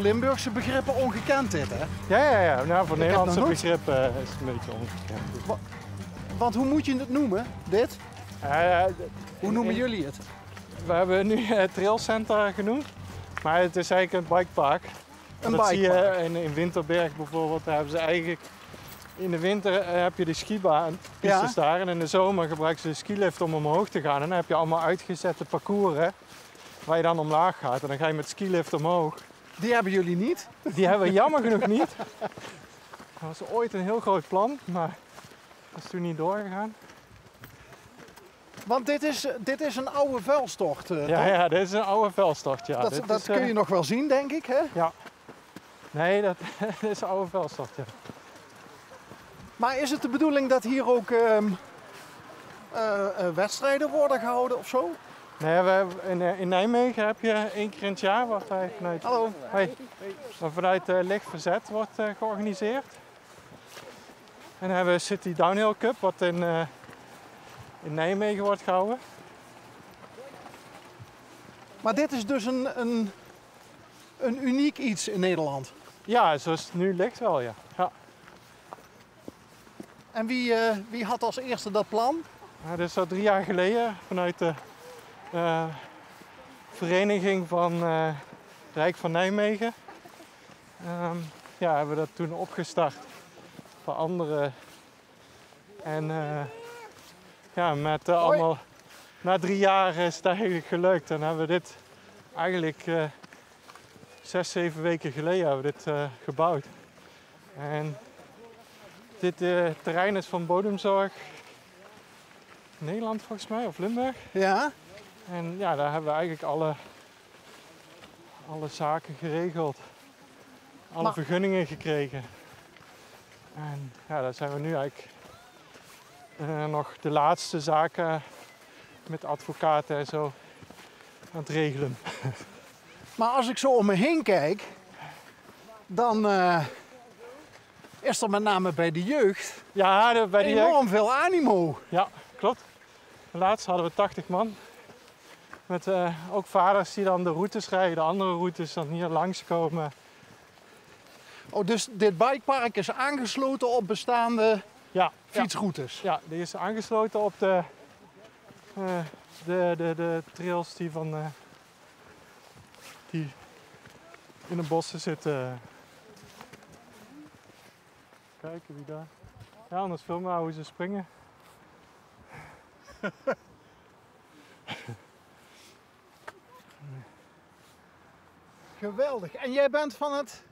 Limburgse begrippen ongekend dit, hè? Ja. Nou, voor Nederlandse nog nooit- begrippen is het een beetje ongekend. Want hoe moet je het noemen, dit? Hoe noemen jullie het? We hebben nu het trailcenter genoemd, maar het is eigenlijk een bikepark. Dat zie je in Winterberg bijvoorbeeld. Daar hebben ze eigenlijk in de winter heb je de skibaan, pistes daar. En in de zomer gebruiken ze de skilift om omhoog te gaan. En dan heb je allemaal uitgezette parcours hè, waar je dan omlaag gaat. En dan ga je met skilift omhoog. Die hebben jullie niet? Die hebben we jammer genoeg niet. Dat was ooit een heel groot plan, maar dat is toen niet doorgegaan. Want dit is een oude vuilstocht. Ja, dit is een oude vuilstocht. Ja. Dat kun je nog wel zien, denk ik, hè? Ja. Nee, dat is een oude vuilstocht, ja. Maar is het de bedoeling dat hier ook wedstrijden worden gehouden of zo? Nee, in Nijmegen heb je 1 keer in het jaar wat vanuit, vanuit Licht Verzet wordt georganiseerd. En dan hebben we City Downhill Cup wat in Nijmegen wordt gehouden. Maar dit is dus een uniek iets in Nederland. Ja, zoals het nu ligt wel, ja. En wie had als eerste dat plan? Dat is al 3 jaar geleden vanuit de vereniging van Rijk van Nijmegen. Hebben we dat toen opgestart voor anderen. En met allemaal, na 3 jaar is het eigenlijk gelukt. En hebben we dit eigenlijk 6, 7 weken geleden hebben we dit gebouwd. En dit terrein is van Bodemzorg Nederland volgens mij, of Limburg. Ja. En ja, daar hebben we eigenlijk alle zaken geregeld. Alle vergunningen gekregen. En ja, daar zijn we nu eigenlijk nog de laatste zaken met advocaten en zo aan het regelen. Maar als ik zo om me heen kijk, dan is er met name bij de jeugd bij de enorm veel animo. Ja, klopt. Laatst hadden we 80 man. Met ook vaders die dan de routes rijden, de andere routes dan hier langskomen. Oh, dus dit bikepark is aangesloten op bestaande fietsroutes? Ja, die is aangesloten op de trails die die in de bossen zitten. Kijken wie daar. Ja, anders filmen we hoe ze springen. Geweldig. En jij bent van het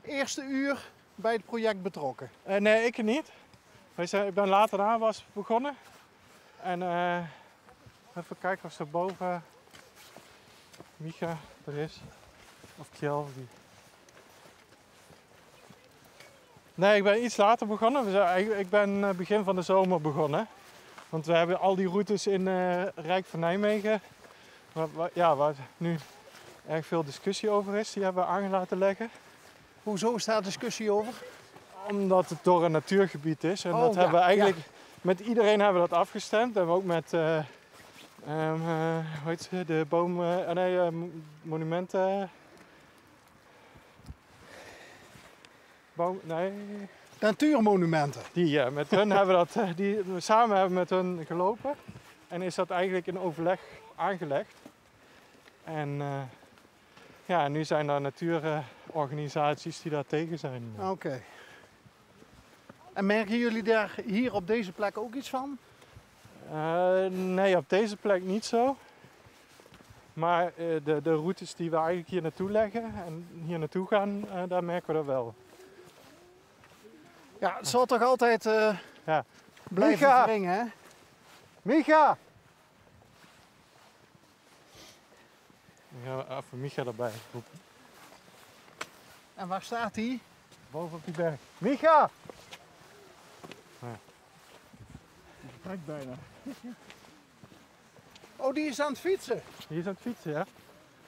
eerste uur bij het project betrokken? Nee, ik niet. Ik ben later daar begonnen. En even kijken of er boven Micha er is. Of Kjell. Nee, ik ben iets later begonnen. Ik ben begin van de zomer begonnen. Want we hebben al die routes in Rijk van Nijmegen. Waar nu erg veel discussie over is. Die hebben we aan laten leggen. Hoezo is daar discussie over? Omdat het door een natuurgebied is. En dat hebben we eigenlijk met iedereen hebben we dat afgestemd. En ook met hoe heet ze? De monumenten. Natuurmonumenten. Met hun hebben we dat, samen hebben met hun gelopen. En is dat eigenlijk in overleg aangelegd. En nu zijn er natuurorganisaties die daar tegen zijn. Oké. En merken jullie daar hier op deze plek ook iets van? Nee, op deze plek niet zo. Maar de routes die we eigenlijk hier naartoe leggen en hier naartoe gaan, daar merken we dat wel. Ja, het zal toch altijd blijven Micha! wringen, hè? Micha! Ik ga even Micha erbij roepen. En waar staat hij? Boven op die berg. Micha! Kijk bijna. Oh, die is aan het fietsen. Die is aan het fietsen, ja.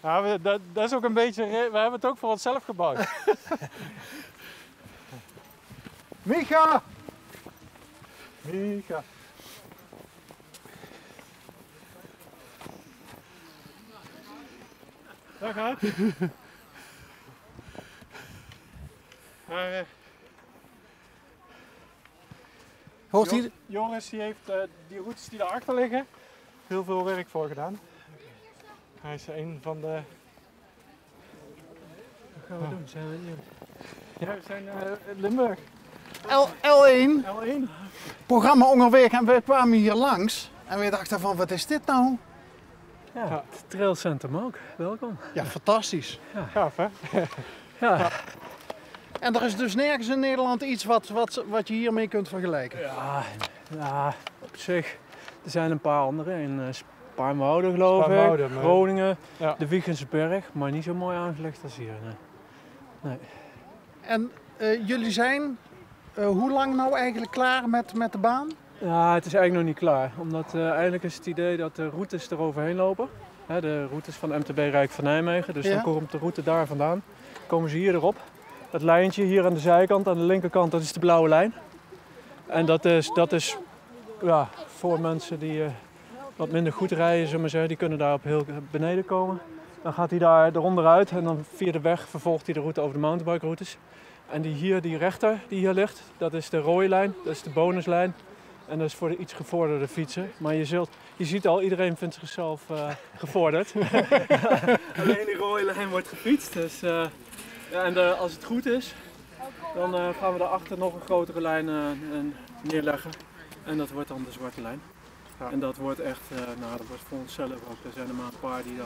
Ja, dat is ook een beetje... We hebben het ook voor onszelf gebouwd. Micha! Micha! Daar gaat. Maar Hoort hij? Joris die heeft die routes die daarachter liggen heel veel werk voor gedaan. Hij is een van de... Wat gaan we doen? Zijn we hier? Ja, we zijn Limburg. L1, L1. programma Onderweg. En we kwamen hier langs. En we dachten van, wat is dit nou? Ja, het trailcentrum ook. Welkom. Ja, fantastisch. Gaaf hè? Ja. En er is dus nergens in Nederland iets wat je hiermee kunt vergelijken. Ja, op zich. Er zijn een paar andere. In Spaarnwoude geloof Spaarnwoude, ik. maar- Groningen. Ja. De Wiegensberg. Maar niet zo mooi aangelegd als hier. Nee. En jullie zijn hoe lang nou eigenlijk klaar met de baan? Ja, het is eigenlijk nog niet klaar. Omdat eigenlijk is het idee dat de routes eroverheen lopen. Hè, de routes van MTB Rijk van Nijmegen. Dus Ja. dan komt de route daar vandaan. Komen ze hier erop. Dat lijntje hier aan de zijkant, aan de linkerkant, dat is de blauwe lijn. En dat is ja, voor mensen die wat minder goed rijden, zullen we maar zeggen, die kunnen daar op heel beneden komen. Dan gaat hij daar eronder uit en dan via de weg vervolgt hij de route over de mountainbike routes. En die rechter die hier ligt, dat is de rode lijn, dat is de bonuslijn. En dat is voor de iets gevorderde fietsen. Maar je ziet al, iedereen vindt zichzelf gevorderd. Alleen die rode lijn wordt gefietst. Dus, ja, en als het goed is, dan gaan we daarachter nog een grotere lijn neerleggen. En dat wordt dan de zwarte lijn. Ja. En dat wordt echt, dat wordt voor onszelf ook. Er zijn er maar een paar die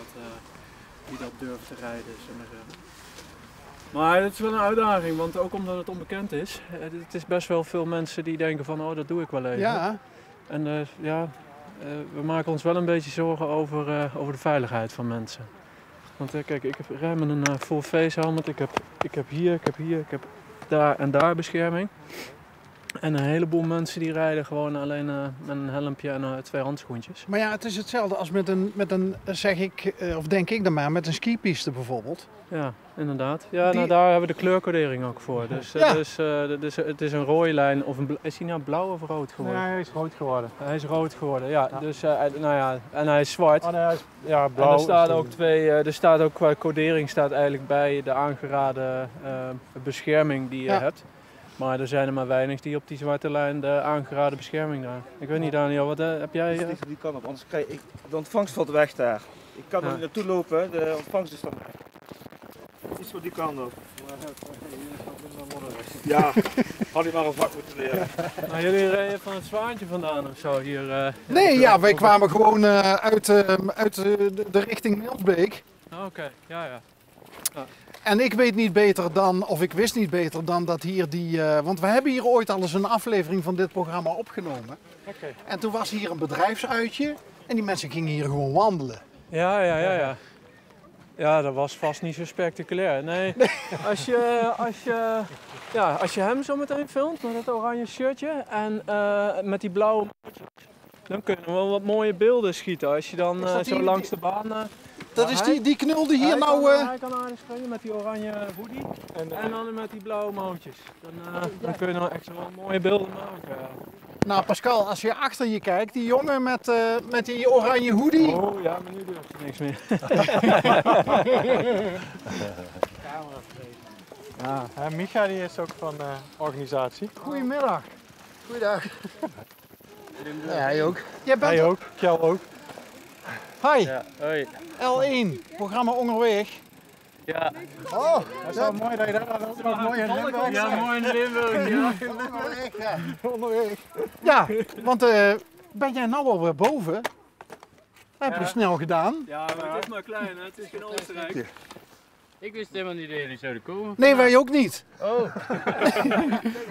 dat durven te rijden, zullen we zeggen. Maar het is wel een uitdaging, want ook omdat het onbekend is. Het is best wel veel mensen die denken van, oh dat doe ik wel even. Ja, En we maken ons wel een beetje zorgen over de veiligheid van mensen. Want kijk, ik rij met een full face helmet, ik heb hier, ik heb daar en daar bescherming. En een heleboel mensen die rijden gewoon alleen met een helmpje en 2 handschoentjes. maar ja, het is hetzelfde als met een zeg ik, of denk ik dan maar, met een skipiste bijvoorbeeld. Ja, inderdaad. Ja, Die- daar hebben we de kleurcodering ook voor. Dus Ja. het is een rode lijn, of is hij nou blauw of rood geworden? Nee, hij is rood geworden. Hij is rood geworden, ja. Dus, en hij is zwart. Oh nee, hij is blauw. En er staat ook er staat ook qua codering staat eigenlijk bij de aangeraden bescherming die je Ja. hebt. Maar er zijn er maar weinig die op die zwarte lijn de aangeraden bescherming daar. Ik weet niet, Daniel, wat heb jij? Iets die kant op, anders krijg ik de ontvangst valt weg daar. Ik kan er Ja. niet naartoe lopen, de ontvangst is dan weg. Iets voor die kant op. Ja, had ik maar een vak moeten leren. Nou, jullie rijden van het Zwaantje vandaan of zo hier? Nee, ja, wij kwamen gewoon uit de richting Milsbeek. Oké, ja. En ik weet niet beter dan, of ik wist niet beter dan dat hier want we hebben hier ooit al eens een aflevering van dit programma opgenomen. Oké. En toen was hier een bedrijfsuitje en die mensen gingen hier gewoon wandelen. Ja. Ja, dat was vast niet zo spectaculair. Nee, als je hem zo meteen filmt met dat oranje shirtje en met die blauwe mootjes, dan kunnen we wel wat mooie beelden schieten. Als je dan Is dat zo die- langs de baan... Dat is die knulde hier hij nou... Hij kan aardig springen met die oranje hoodie en dan met die blauwe mootjes. Dan kun je nou echt wel mooie beelden maken. Nou Pascal, als je achter je kijkt, die jongen met die oranje hoodie. Oh ja, maar nu durft hij niks meer. Ja, en Micha die is ook van de organisatie. Goedemiddag. Goeiedag. Ja, hij ook. Jij bent... Hij ook, Kjell ook. Hi, Ja, hoi. L1, programma Onderweg. Ja, Oh, Dat is wel mooi dat je dat ook nog mooi in Limburg ja, mooi in Limburg. Ja. Onderweg. Ja, want ben jij nou alweer boven? Dat heb je snel gedaan. Ja, maar het is maar klein, hè? Het is geen Oostenrijk. Ik wist helemaal niet dat jullie zouden komen. Nee, wij ook niet. Oh.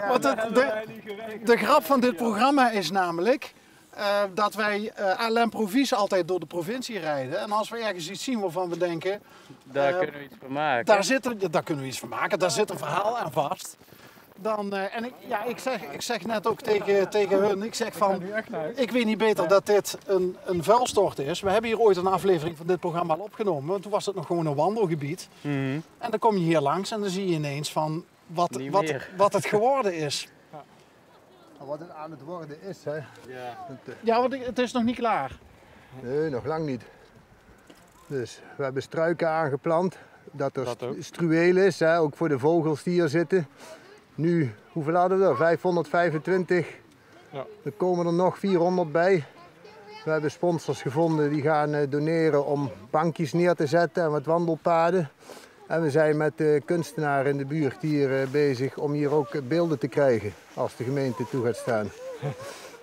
Want de grap van dit programma is namelijk dat wij à l'improvies altijd door de provincie rijden. En als we ergens iets zien waarvan we denken, Daar kunnen we iets van maken. daar kunnen we iets van maken, daar zit een verhaal aan vast. Dan, en ik zeg net ook tegen hun, ik zeg van, ik weet niet beter dat dit een vuilstort is. We hebben hier ooit een aflevering van dit programma al opgenomen, want toen was het nog gewoon een wandelgebied. En dan kom je hier langs en dan zie je ineens van Niet meer. wat het geworden is. Wat het aan het worden is, hè? Ja. Ja, want het is nog niet klaar. Nee, nog lang niet. Dus we hebben struiken aangeplant, dat er Dat ook. struweel is, hè? Ook voor de vogels die hier zitten. Nu, hoeveel hadden we er? 525. Ja. Er komen er nog 400 bij. We hebben sponsors gevonden die gaan doneren om bankjes neer te zetten en wat wandelpaden. En we zijn met de kunstenaar in de buurt hier bezig om hier ook beelden te krijgen als de gemeente toe gaat staan.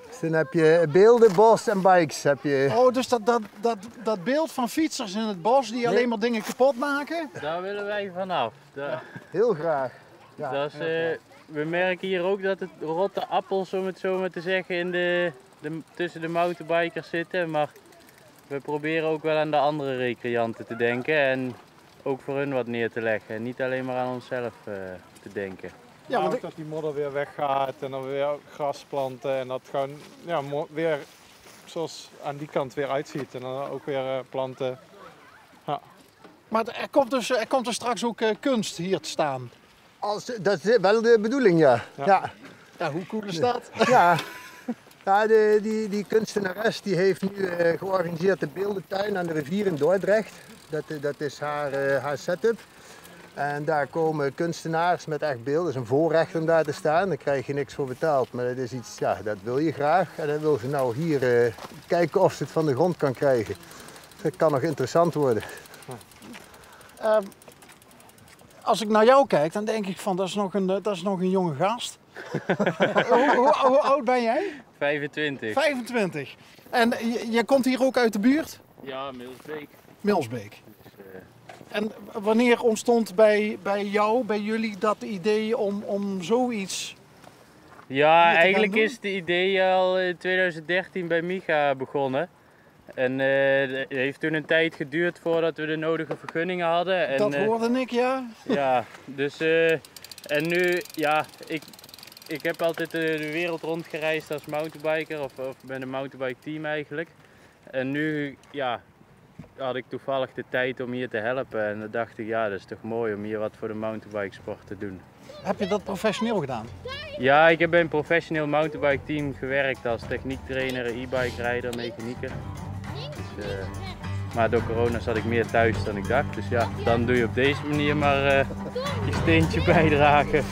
Dus dan heb je beelden, bos en bikes. Heb je. Oh, dus dat beeld van fietsers in het bos die alleen maar dingen kapot maken? Daar willen wij vanaf. Heel graag. Ja. Dat is, we merken hier ook dat het rotte appels, om het zo maar te zeggen, tussen de mountainbikers zitten. Maar we proberen ook wel aan de andere recreanten te denken en ook voor hun wat neer te leggen. En niet alleen maar aan onszelf te denken. Ja, want Dat die modder weer weggaat en dan weer gras planten en dat gewoon ja, weer zoals aan die kant weer uitziet. En dan ook weer planten. Ja. maar er komt dus straks ook kunst hier te staan. Dat is wel de bedoeling, ja. Ja. Ja, hoe cool is dat? Ja. Ja, die kunstenares die heeft nu georganiseerd de beeldentuin aan de rivier in Dordrecht. Dat is haar setup. En daar komen kunstenaars met echt beelden. Het is een voorrecht om daar te staan. Daar krijg je niks voor betaald. Maar dat is iets, ja, dat wil je graag. En dan wil ze nou hier kijken of ze het van de grond kan krijgen. Dat kan nog interessant worden. Als ik naar jou kijk, dan denk ik van dat is nog een jonge gast. hoe oud ben jij? 25. 25. En je komt hier ook uit de buurt? Ja, Milsbeek. Milsbeek. Dus, En wanneer ontstond bij jullie dat idee om zoiets? ja, gaan eigenlijk doen? is het idee al in 2013 bij Micha begonnen. En het heeft toen een tijd geduurd voordat we de nodige vergunningen hadden. En, Dat hoorde ik, ja. ja, dus en nu, ja, ik heb altijd de wereld rondgereisd als mountainbiker of met een mountainbike team eigenlijk. En nu, ja, had ik toevallig de tijd om hier te helpen en dan dacht ik, ja, dat is toch mooi om hier wat voor de mountainbikesport te doen. Heb je dat professioneel gedaan? Ja, ik heb bij een professioneel mountainbike team gewerkt als techniektrainer, e-bike rijder, mechanieker. Dus, maar door corona zat ik meer thuis dan ik dacht. Dus ja, dan doe je op deze manier maar je steentje bijdragen.